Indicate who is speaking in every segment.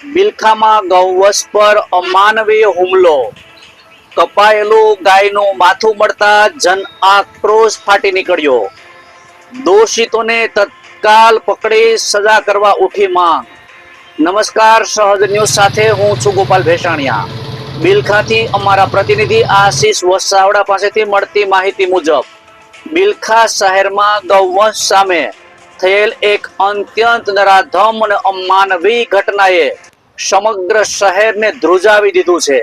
Speaker 1: બિલખામાં ગૌવંશ પર અમાનવીય હુમલો. કપાયેલું ગાયનું માથું મળતા જન આક્રોશ ફાટી નીકળ્યો. દોષિતોને તત્કાલ પકડી સજા કરવા ઉઠી માંગ. નમસ્કાર, સહજ ન્યૂઝ સાથે હું છું ગોપાલ ભેસાણિયા. બિલખાથી અમારા પ્રતિનિધિ આશીષ વસાવડા પાસેથી મળતી માહિતી મુજબ બિલખા શહેરમાં ગૌવંશ સામે થયેલ એક અત્યંત નરાધમ અને અમાનવીય ઘટનાએ સમગ્ર શહેરને ધ્રુજાવી દીધું છે.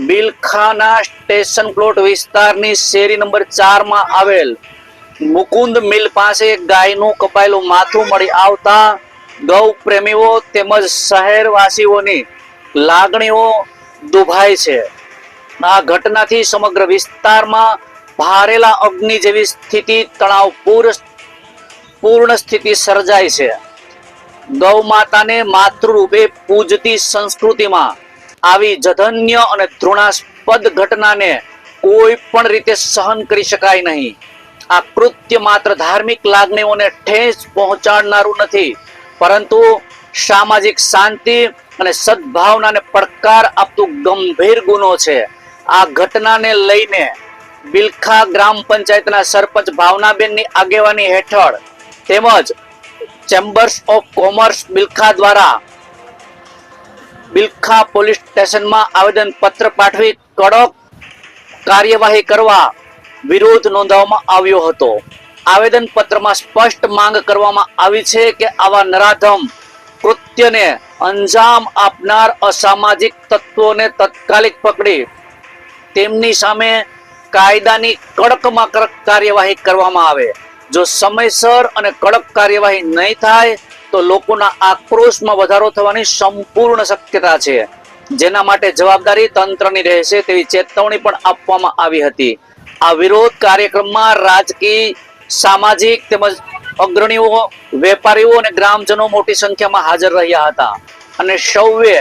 Speaker 1: બિલખાના સ્ટેશન પ્લોટ વિસ્તારની શેરી નંબર 4 માં આવેલ મુકુંદ મિલ પાસે ગાયનું કપાયેલું માથું મળી આવતા ગૌ પ્રેમીઓ તેમજ શહેરવાસીઓની લાગણીઓ દુભાઈ છે. આ ઘટનાથી સમગ્ર વિસ્તારમાં ભારેલા અગ્નિ જેવી સ્થિતિ, તણાવપૂર્ણ સ્થિતિ સર્જાય છે. ગૌ માતાને માતૃરૂપે પૂજતી સંસ્કૃતિમાં આવી જધન્ય અને ઘૃણાસ્પદ ઘટનાને કોઈ પણ રીતે સહન કરી શકાય નહીં. આ કૃત્ય માત્ર ધાર્મિક લાગણીઓને ઠેસ પહોંચાડનારું નથી, પરંતુ સામાજિક શાંતિ અને સદભાવનાને પડકાર આપતું ગંભીર ગુનો છે. આ ઘટનાને લઈને બિલખા ગ્રામ પંચાયતના સરપંચ ભાવનાબેનની આગેવાની હેઠળ તેમજ ચેમ્બર્સ ઓફ કોમર્સ બિલખા દ્વારા બિલખા પોલીસ સ્ટેશનમાં આવેદન પત્ર પાઠવી કડક કાર્યવાહી કરવા વિરોધ નોંધાવવામાં આવ્યો હતો. આવેદન પત્રમાં સ્પષ્ટ માંગ કરવામાં આવી છે કે આવા નરાધમ કૃત્યને અંજામ આપનાર અસામાજિક તત્વોને તત્કાલિક પકડી તેમની સામે કાયદાની કડકમાં કડક કાર્યવાહી કરવામાં આવે. જો સમયસર અને કડક કાર્યવાહી નહીં થાય તો લોકોના આક્રોશમાં વધારો થવાની સંપૂર્ણ શક્યતા છે, જેના માટે જવાબદારી તંત્રની રહેશે તેવી ચેતવણી પણ આપવામાં આવી હતી. આ વિરોધ કાર્યક્રમમાં રાજકીય, સામાજિક તેમજ અગ્રણીઓ, વેપારીઓ અને ગ્રામજનો મોટી સંખ્યામાં હાજર રહ્યા હતા અને સૌએ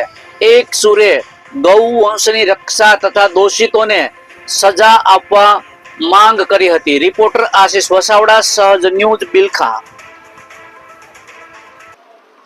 Speaker 1: એક સુરે ગૌ વંશની રક્ષા તથા દોષિતોને સજા આપવા માંગ કરી હતી. રિપોર્ટર આશીષ વસાવડા, સહજ ન્યૂઝ, બિલખા.